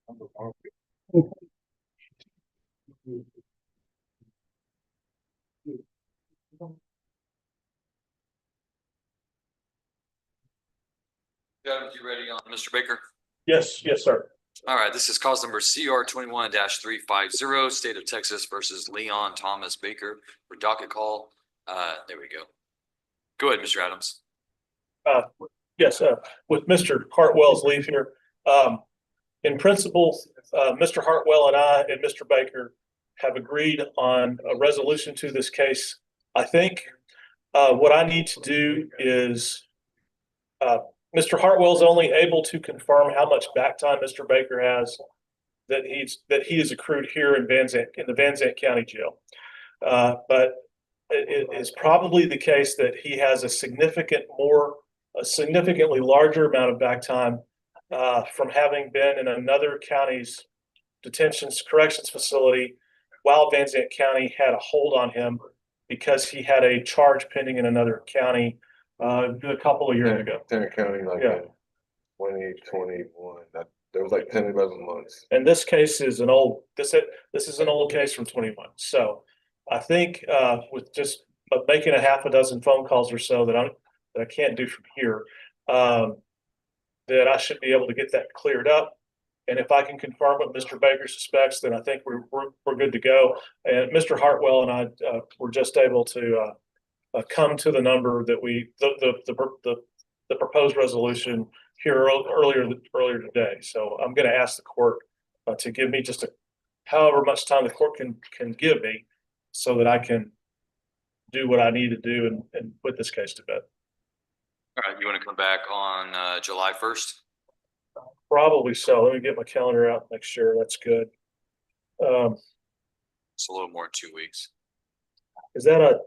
Gentlemen, you ready on Mr. Baker? Yes, sir. All right, this is cause number CR 21-350, State of Texas versus Leon Thomas Baker for docket call. There we go. Go ahead, Mr. Adams. Yes, with Mr. Hartwell's leave here, in principle, Mr. Hartwell and I and Mr. Baker have agreed on a resolution to this case. I think what I need to do is Mr. Hartwell's only able to confirm how much back time Mr. Baker has that he has accrued here in the Van Zandt County Jail. But it is probably the case that he has a significantly larger amount of back time from having been in another county's corrections facility while Van Zandt County had a hold on him because he had a charge pending in another county a couple of years ago. Tanner County, like 2021. There was like 10, 11 months. And this case is an old. This is an old case from 21. So I think with just making a half a dozen phone calls or so that I can't do from here, that I should be able to get that cleared up. And if I can confirm what Mr. Baker suspects, then I think we're good to go. And Mr. Hartwell and I were just able to come to the number that the proposed resolution here earlier today. So I'm going to ask the court to give me just however much time the court can give me so that I can do what I need to do and put this case to bed. All right, you want to come back on July 1st? Probably so. Let me get my calendar out and make sure that's good. It's a little more than 2 weeks. Is that a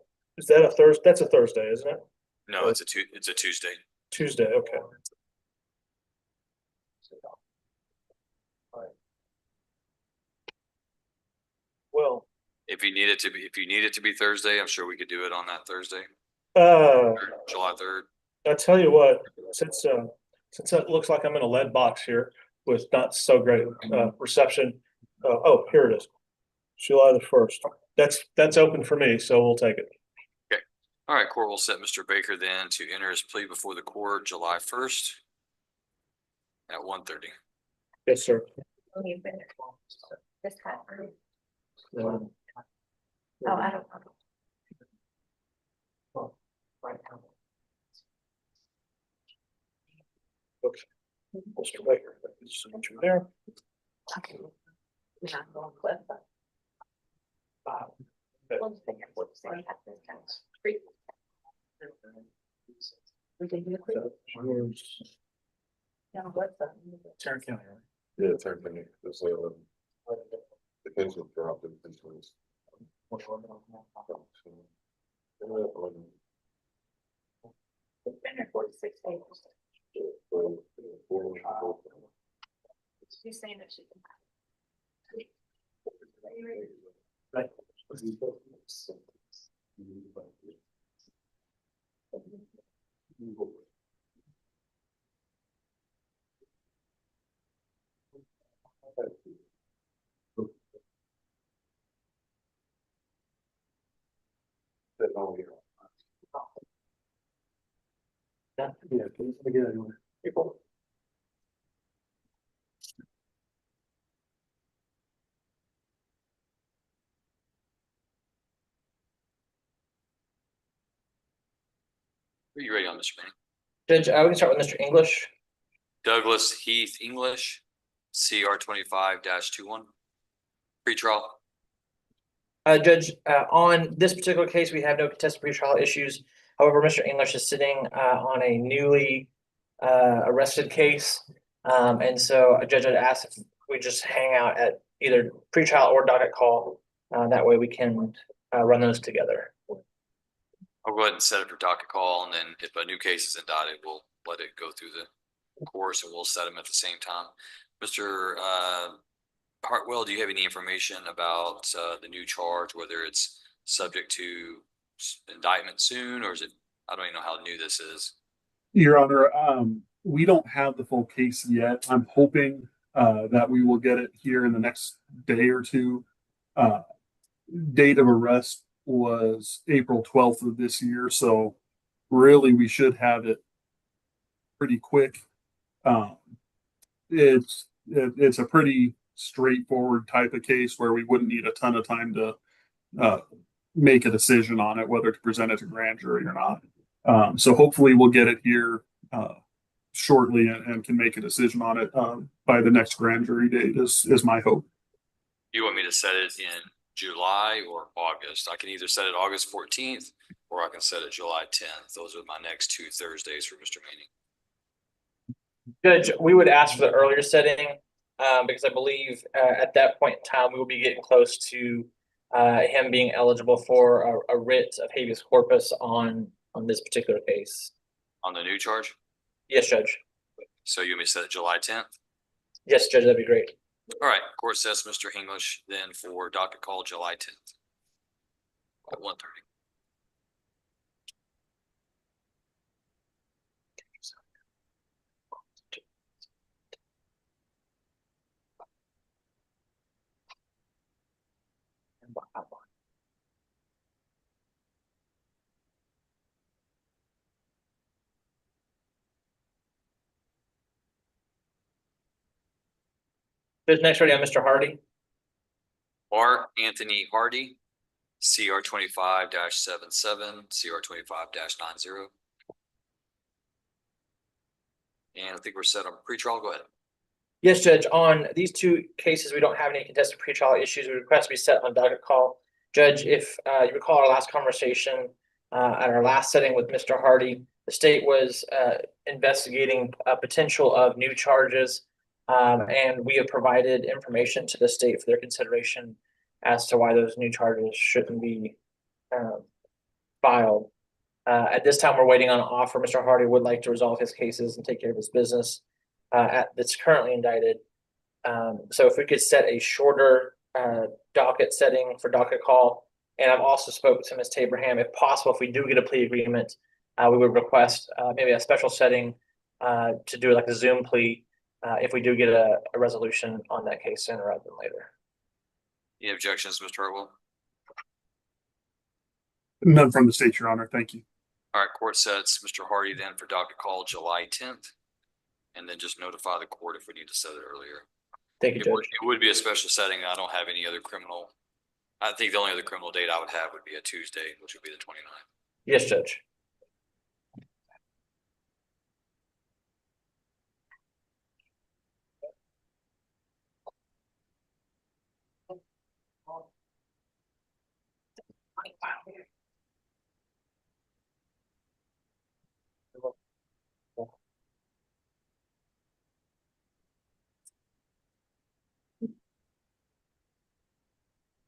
Thursday? That's a Thursday, isn't it? No, it's a Tuesday. Tuesday, okay. All right. Well, if you need it to be Thursday, I'm sure we could do it on that Thursday. July 3rd. I tell you what, since it looks like I'm in a lead box here with not so great reception. Oh, here it is. July the 1st. That's open for me, so we'll take it. Okay. All right, court will set Mr. Baker then to enter his plea before the court July 1st at 1:30. Yes, sir. This time. Oh, I don't know. Okay. Mr. Baker, signature there. Okay. We're not going to clip, but. One thing I would say at this time. We can do it. Yeah, what's that? Tarrant County, right? Yeah, Tanner County. There's depends what drop in this was. Been there 46 days. She's saying that she can. Right. Yeah, can you get anywhere? Are you ready on Mr. Manning? Judge, we can start with Mr. English. Douglas Heath English, CR 25-21. Pretrial. Judge, on this particular case, we have no contested pretrial issues. However, Mr. English is sitting on a newly arrested case. And so, Judge, I'd ask if we just hang out at either pretrial or docket call. That way we can run those together. I'll go ahead and set it for docket call, and then if a new case is indicted, we'll let it go through the course and we'll set them at the same time. Mr. Hartwell, do you have any information about the new charge, whether it's subject to indictment soon, or is it, I don't even know how new this is. Your Honor, we don't have the full case yet. I'm hoping that we will get it here in the next day or two. Date of arrest was April 12th of this year, so really we should have it pretty quick. It's a pretty straightforward type of case where we wouldn't need a ton of time to make a decision on it, whether to present it to grand jury or not. So hopefully we'll get it here shortly and can make a decision on it by the next grand jury date is my hope. You want me to set it in July or August? I can either set it August 14th or I can set it July 10th. Those are my next 2 Thursdays for Mr. Manning. Judge, we would ask for the earlier setting, because I believe, at that point in time, we will be getting close to, him being eligible for a writ of habeas corpus on this particular case. On the new charge? Yes, Judge. So you want me to set it July 10th? Yes, Judge, that'd be great. All right, court sets Mr. English then for docket call July 10th at 1:30. Judge, next ready on Mr. Hardy. R. Anthony Hardy, CR 25-77, CR 25-90. And I think we're set on pretrial. Go ahead. Yes, Judge, on these two cases, we don't have any contested pretrial issues. We request to be set on docket call. Judge, if you recall our last conversation at our last setting with Mr. Hardy, the state was investigating a potential of new charges, and we have provided information to the state for their consideration as to why those new charges shouldn't be filed. At this time, we're waiting on an offer. Mr. Hardy would like to resolve his cases and take care of his business that's currently indicted. So if we could set a shorter docket setting for docket call, and I've also spoke to Ms. Tabraham, if possible, if we do get a plea agreement, we would request maybe a special setting to do like a Zoom plea if we do get a resolution on that case sooner rather than later. Any objections, Mr. Hartwell? None from the state, Your Honor. Thank you. All right, court sets Mr. Hardy then for docket call July 10th. And then just notify the court if we need to set it earlier. Thank you, It Judge. would be a special setting. I don't have any other criminal. I think the only other criminal date I would have would be a Tuesday, which would be the 29th. Yes, Judge.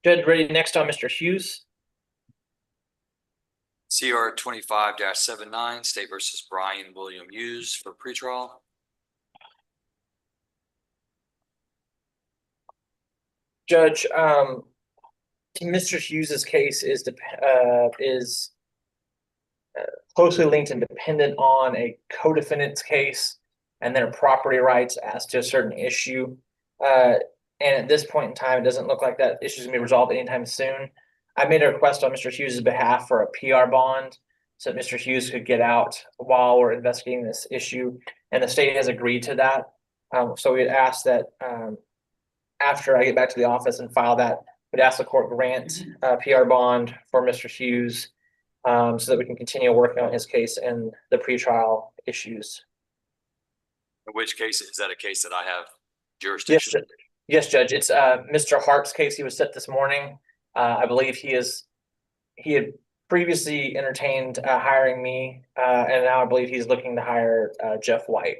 Judge, ready next on Mr. Hughes. CR 25-79, State versus Brian William Hughes for pretrial. Judge, Mr. Hughes's case is closely linked and dependent on a co-defendant's case and their property rights as to a certain issue. And at this point in time, it doesn't look like that issue is gonna be resolved anytime soon. I made a request on Mr. Hughes's behalf for a PR bond so that Mr. Hughes could get out while we're investigating this issue, and the state has agreed to that. So we'd ask that after I get back to the office and file that, we'd ask the court grant a PR bond for Mr. Hughes so that we can continue working on his case and the pretrial issues. In which case, is that a case that I have Yes, jurisdiction? Judge. Yes, Judge. It's Mr. Hart's case. He was set this morning. I believe he had previously entertained hiring me, and now I believe he's looking to hire Jeff White.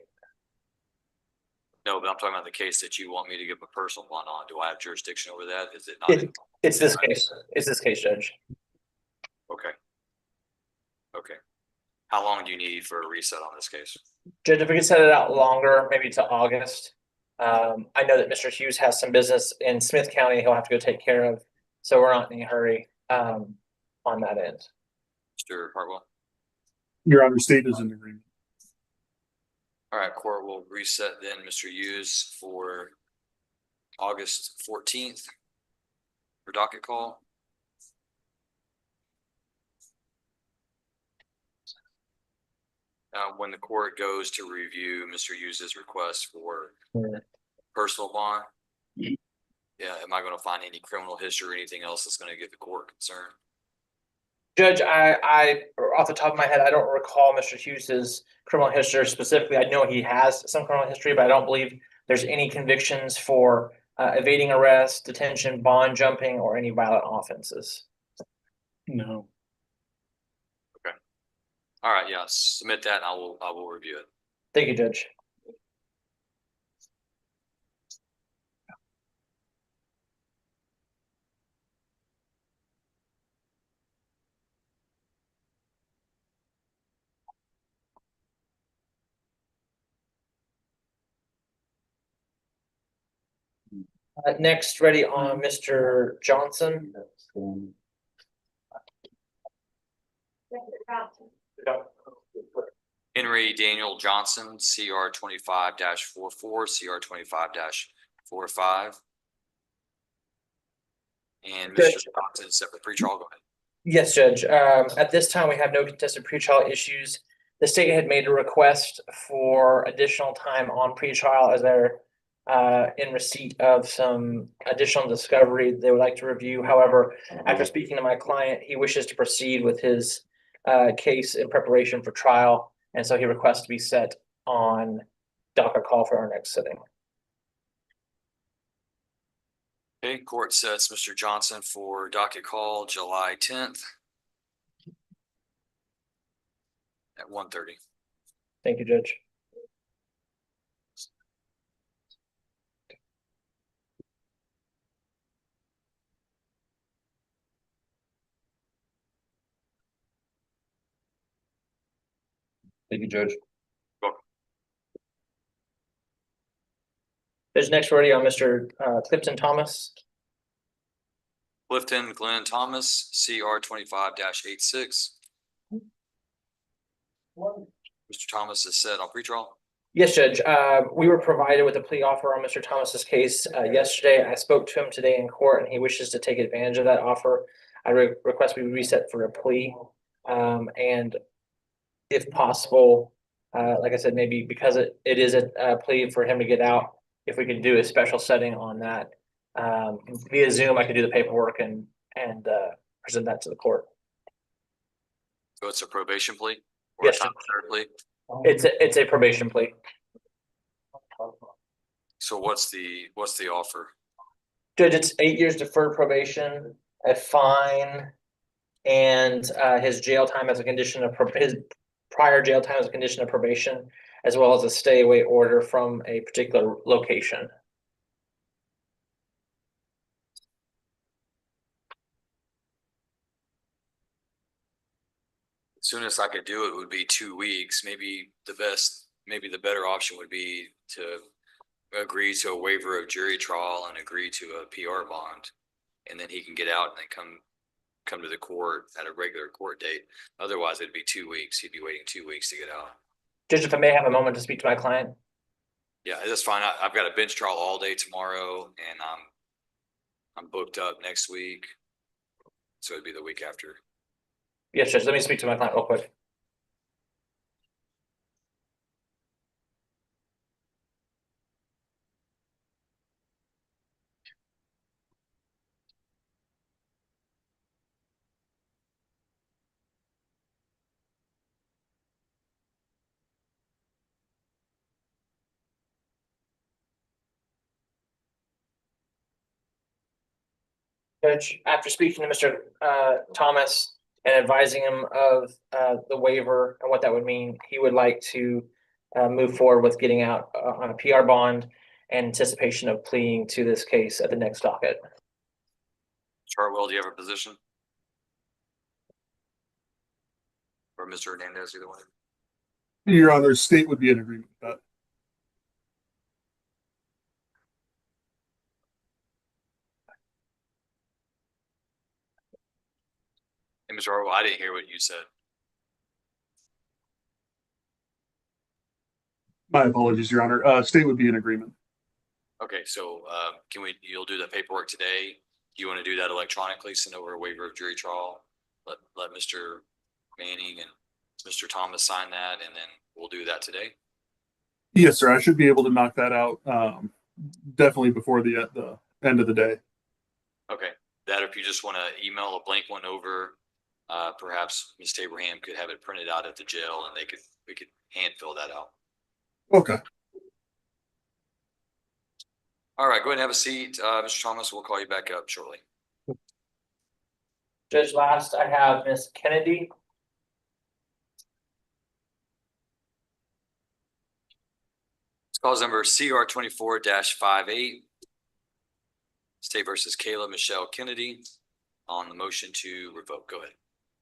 No, but I'm talking about the case that you want me to give a personal one on. Do I have jurisdiction over that? Is it not? It's this case. It's this case, Judge. Okay. Okay. How long do you need for a reset on this case? Judge, if we could set it out longer, maybe to August. I know that Mr. Hughes has some business in Smith County he'll have to go take care of, so we're not in a hurry on that end. Mr. Hartwell? Your Honor, state is in agreement. All right, court will reset then, Mr. Hughes, for August 14th for docket call. When the court goes to review Mr. Hughes's request for personal bond. Yeah, am I gonna find any criminal history or anything else that's gonna get the court concerned? Judge, off the top of my head, I don't recall Mr. Hughes's criminal history specifically. I know he has some criminal history, but I don't believe there's any convictions for evading arrest, detention, bond jumping, or any violent offenses. No. All right, yeah, submit that and I will review it. Thank you, Judge. Next, ready on Mr. Johnson. Henry Daniel Johnson, CR 25-44, CR 25-45. And Mr. Judge. Johnson, separate pretrial, go ahead. Yes, Judge. At this time, we have no contested pretrial issues. The state had made a request for additional time on pretrial as they're in receipt of some additional discovery they would like to review. However, after speaking to my client, he wishes to proceed with his case in preparation for trial, and so he requests to be set on docket call for our next sitting. Okay, court sets Mr. Johnson for docket call July 10th at 1:30. Thank you, Judge. Thank you, Judge. Judge, next ready on Mr. Clifton Thomas. Clifton Glenn Thomas, CR 25-86. Mr. Thomas is set on pretrial. Yes, Judge. We were provided with a plea offer on Mr. Thomas's case yesterday. I spoke to him today in court, and he wishes to take advantage of that offer. I request we reset for a plea, and if possible, like I said, maybe because it is a plea for him to get out. If we could do a special setting on that via Zoom, I could do the paperwork and present that to the court. So it's a probation plea? Or Yes, a time served plea? It's a probation plea. So what's the offer? Judge, it's 8 years deferred probation, a fine, and his jail time as a condition of his prior jail time as a condition of probation, as well as a stay away order from a particular location. Soonest I could do it would be 2 weeks. Maybe the better option would be to agree to a waiver of jury trial and agree to a PR bond. And then he can get out and then come to the court at a regular court date. Otherwise, it'd be 2 weeks. He'd be waiting 2 weeks to get out. Judge, if I may have a moment to speak to my client. Yeah, that's fine. I've got a bench trial all day tomorrow and I'm booked up next week. So it'd be the week after. Yes, Judge, let me speak to my client real quick. Judge, after speaking to Mr. Thomas and advising him of the waiver and what that would mean, he would like to move forward with getting out on a PR bond in anticipation of pleading to this case at the next docket. Chartwell, do you have a position? Or Mr. Hernandez, either one? Your Honor, state would be in agreement with that. Hey, Mr. Harwell, I didn't hear what you said. My apologies, Your Honor. State would be in agreement. Okay, so you'll do that paperwork today? Do you want to do that electronically? Send over a waiver of jury trial? Let Mr. Manning and Mr. Thomas sign that, and then we'll do that today? Yes, sir. I should be able to knock that out definitely before the end of the day. Okay, that if you just want to email a blank one over, perhaps Ms. Abraham could have it printed out at the jail and we could hand fill that out. Okay. All right, go ahead and have a seat. Mr. Thomas, we'll call you back up shortly. Judge, last I have Miss Kennedy. It's cause number CR 24-58. State versus Kayla Michelle Kennedy on the motion to revoke. Go ahead.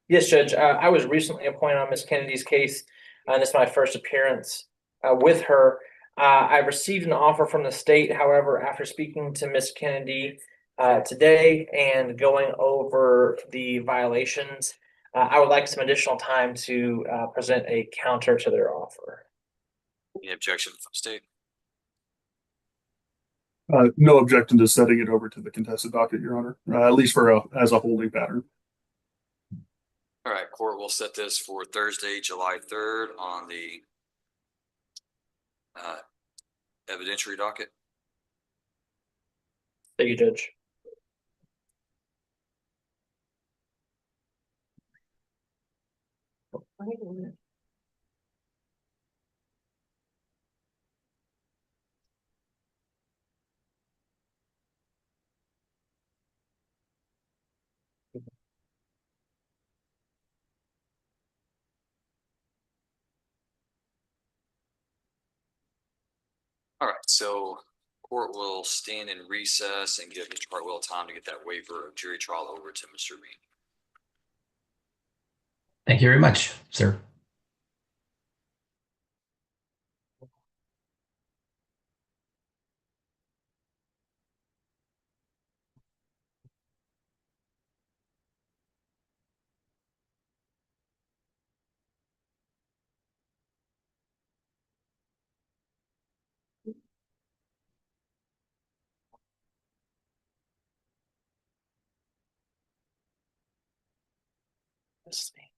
Yes, Judge. I was recently appointed on Miss Kennedy's case. This is my first appearance with her. I received an offer from the state. However, after speaking to Miss Kennedy today and going over the violations, I would like some additional time to present a counter to their offer. Any objection from state? No objection to setting it over to the contested docket, Your Honor, at least as a holding pattern. All right, court will set this for Thursday, July 3rd on the evidentiary docket. Thank you, Judge. All right, so court will stand in recess and give Mr. Hartwell time to get that waiver of jury trial over to Mr. Reed. Thank you very much, sir. Let's see.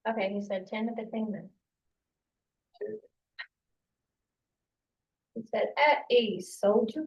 Okay, you said 10 to 15 minutes. He said at ease, soldier.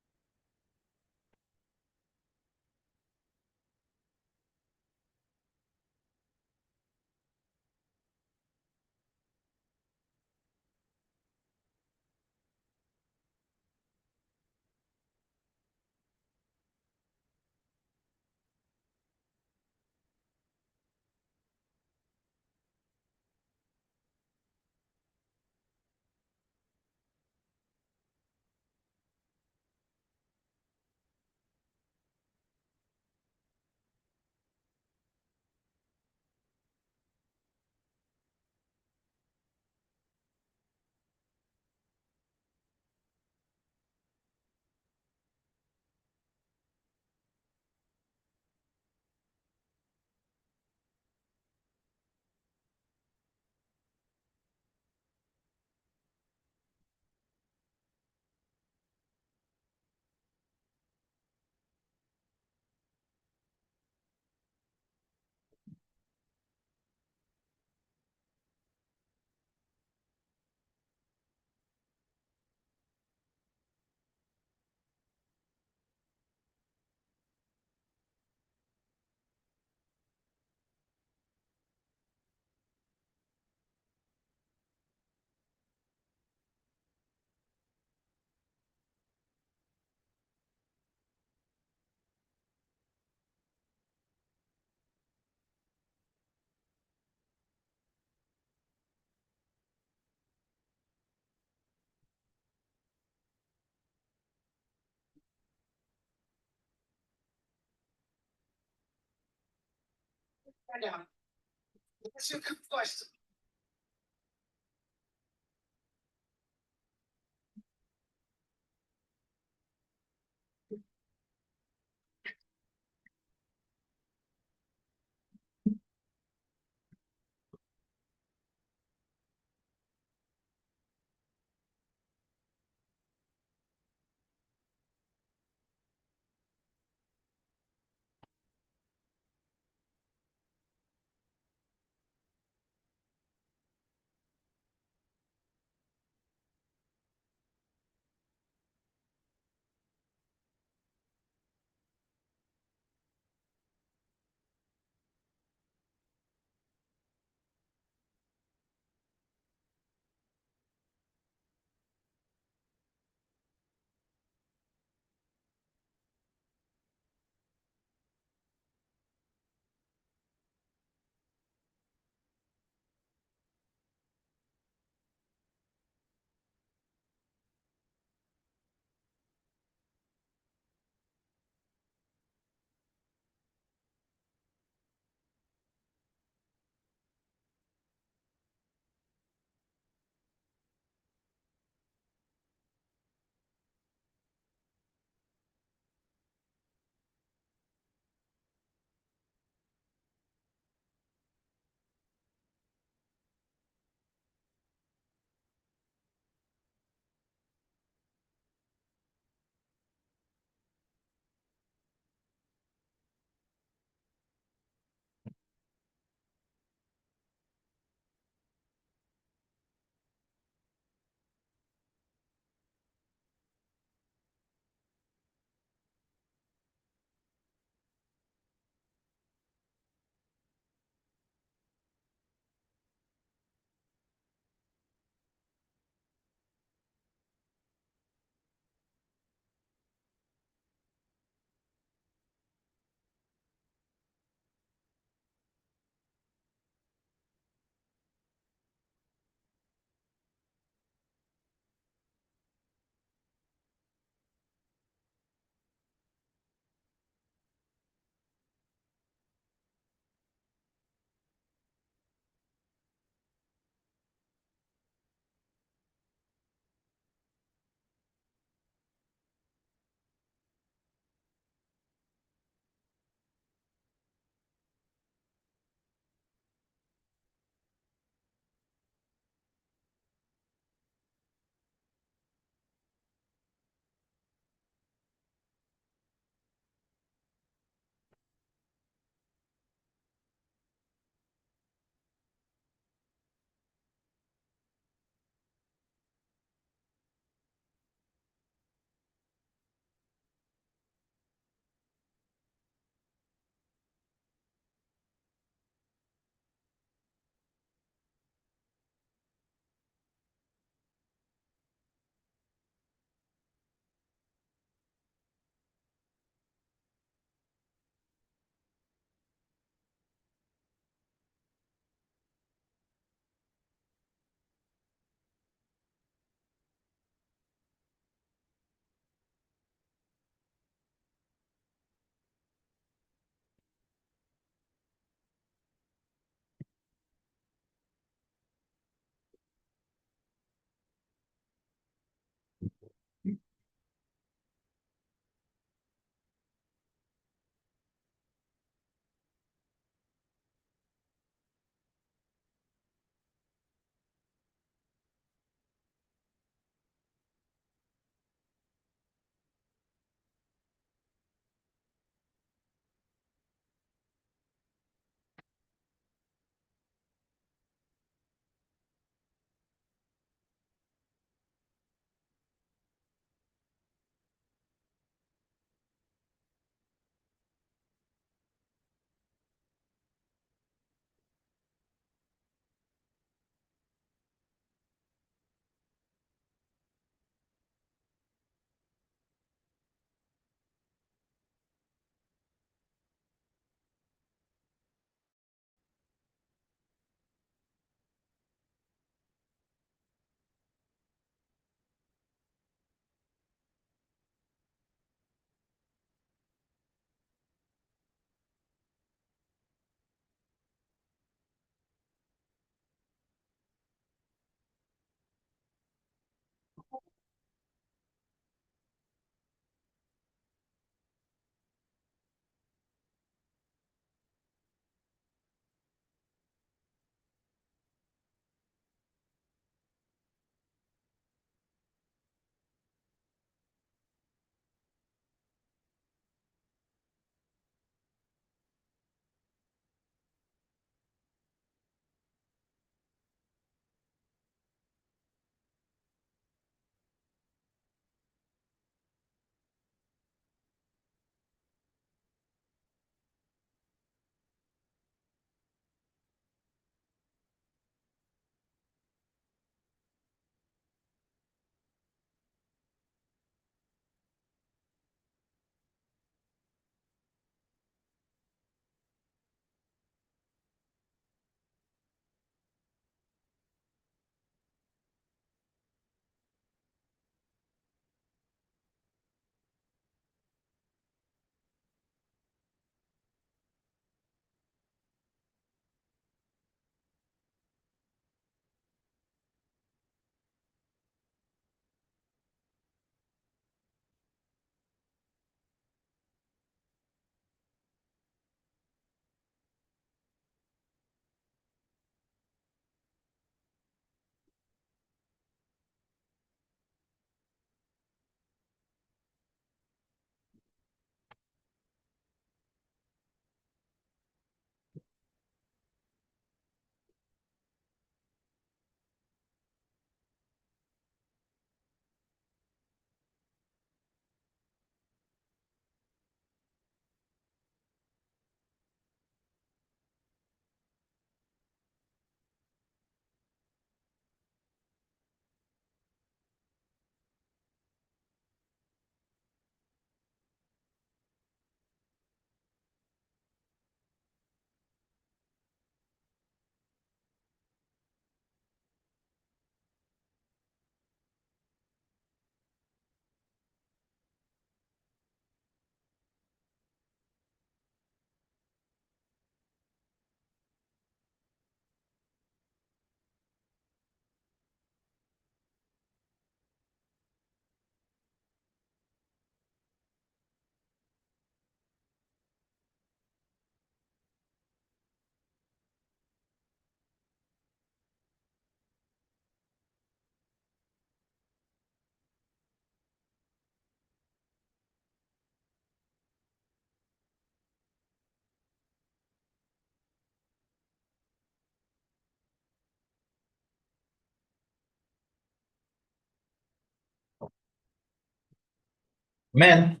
Man,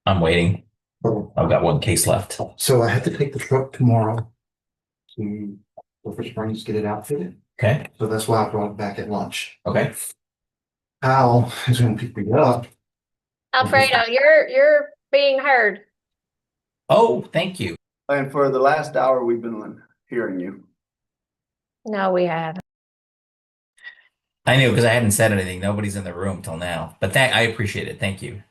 I'm waiting. I've got one case left. So I have to take the truck tomorrow to Silver Springs, get it outfitted. Okay, So that's why I brought it back at lunch. okay. Al is gonna pick me up. Alfredo, you're being heard. Oh, thank you. And for the last hour, we've been hearing you. No, we haven't. I knew because I hadn't said anything. Nobody's in the room till now. But I appreciate it. Thank you.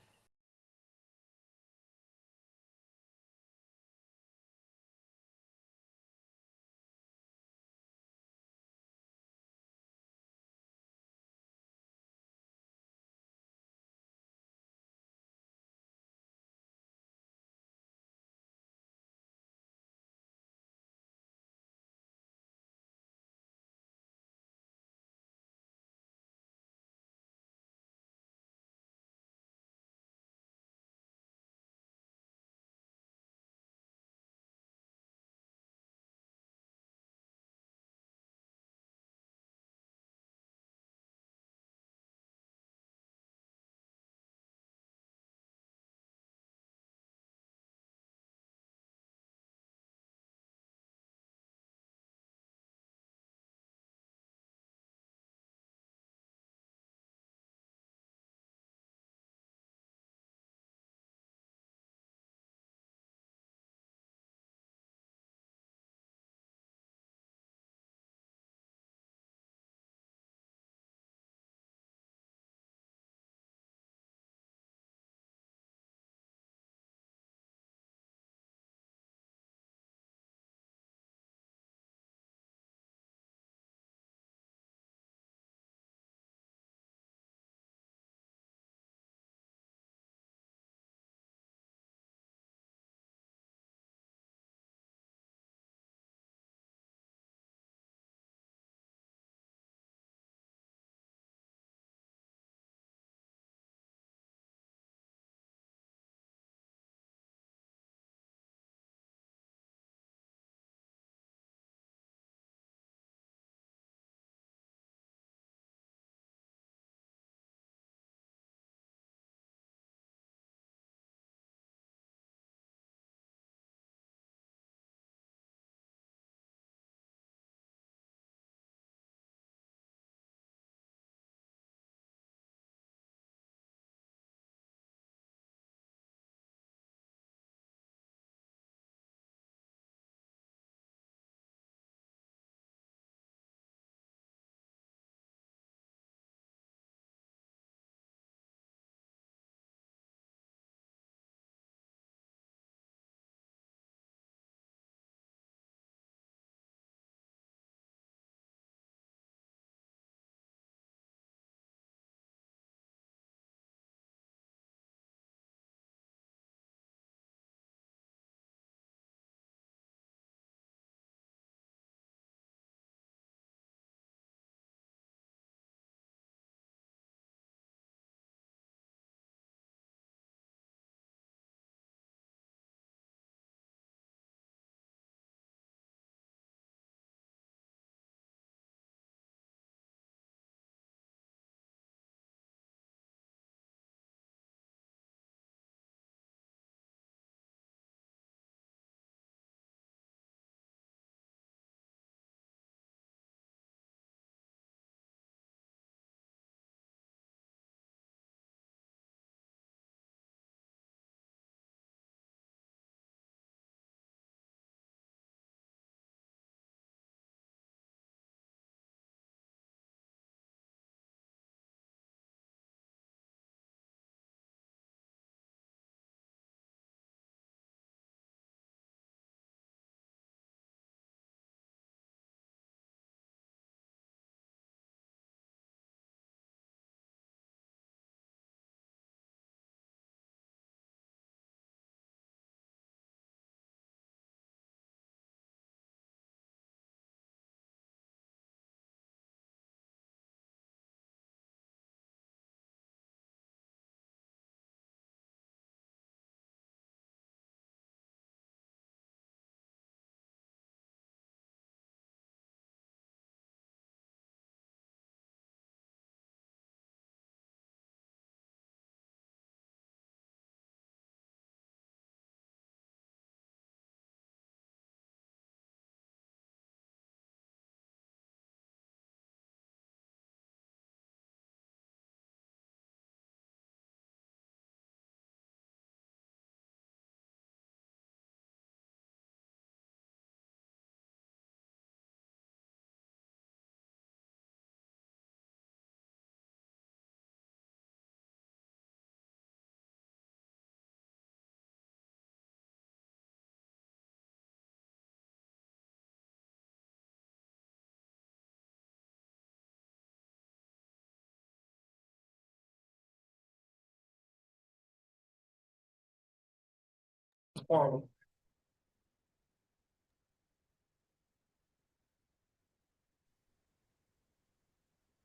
All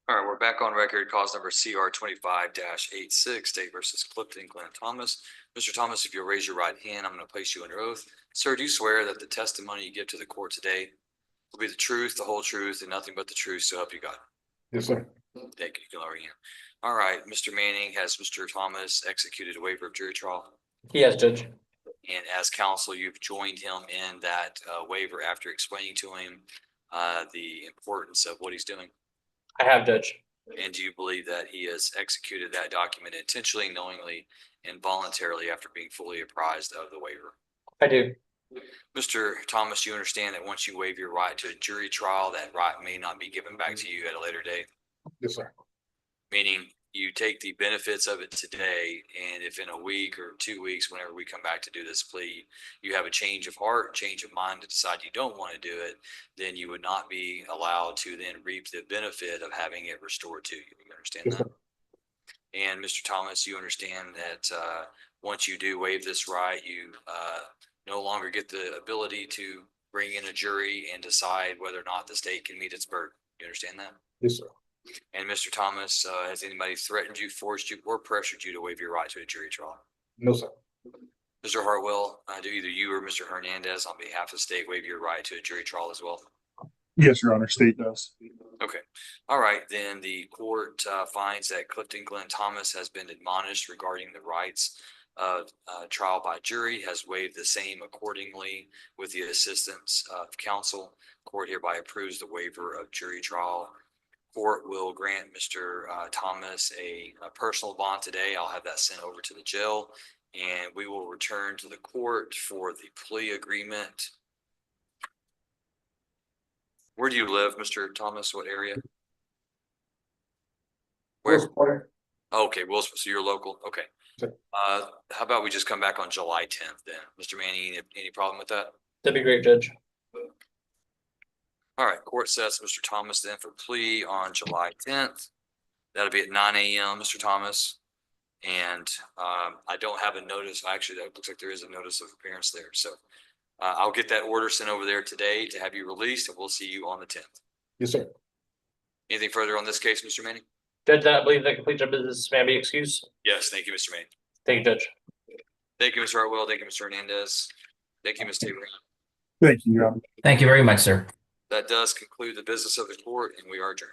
right, we're back on record, cause number CR 25-86, State versus Clifton Glenn Thomas. Mr. Thomas, if you'll raise your right hand, I'm going to place you under oath. Sir, do you swear that the testimony you give to the court today will be the truth, the whole truth, and nothing but the truth, so help you God? Yes, sir. Thank you. You can lower your hand. All right, Mr. Manning, has Mr. Thomas executed a waiver of jury trial? Yes, Judge. And as counsel, you've joined him in that waiver after explaining to him the importance of what he's doing? I have, Judge. And do you believe that he has executed that document intentionally, knowingly, and voluntarily after being fully apprised of the waiver? I do. Mr. Thomas, you understand that once you waive your right to a jury trial, that right may not be given back to you at a later date? Yes, sir. Meaning you take the benefits of it today, and if in a week or 2 weeks, whenever we come back to do this plea, you have a change of heart, change of mind to decide you don't want to do it, then you would not be allowed to then reap the benefit of having it restored to you. You understand Yes, that? sir. And Mr. Thomas, you understand that once you do waive this right, you no longer get the ability to bring in a jury and decide whether or not the state can meet its burden. You understand that? Yes, sir. And Mr. Thomas, has anybody threatened you, forced you, or pressured you to waive your right to a jury trial? No, sir. Mr. Hartwell, do either you or Mr. Hernandez on behalf of the state waive your right to a jury trial as well? Yes, Your Honor, state does. Okay. All right, then the court finds that Clifton Glenn Thomas has been admonished regarding the rights of trial by jury, has waived the same accordingly with the assistance of counsel. Court hereby approves the waiver of jury trial. Court will grant Mr. Thomas a personal bond today. I'll have that sent over to the jail, and we will return to the court for the plea agreement. Where do you live, Mr. Thomas? What area? Where? Okay, Wilson, so you're local? Okay. Sure. How about we just come back on July 10th then? Mr. Manning, any problem with that? That'd be great, Judge. All right, court sets Mr. Thomas then for plea on July 10th. That'll be at 9 a.m., Mr. Thomas. And I don't have a notice. Actually, that looks like there is a notice of appearance there. So I'll get that order sent over there today to have you released, and we'll see you on the 10th. Yes, sir. Anything further on this case, Mr. Manning? Judge, I believe that completes our business. May I be excused? Yes, thank you, Mr. Manning. Thank you, Judge. Thank you, Mr. Hartwell. Thank you, Mr. Hernandez. Thank you, Ms. Taylor. Thank you, Your Honor. Thank you very much, sir. That does conclude the business of the court, and we are adjourned.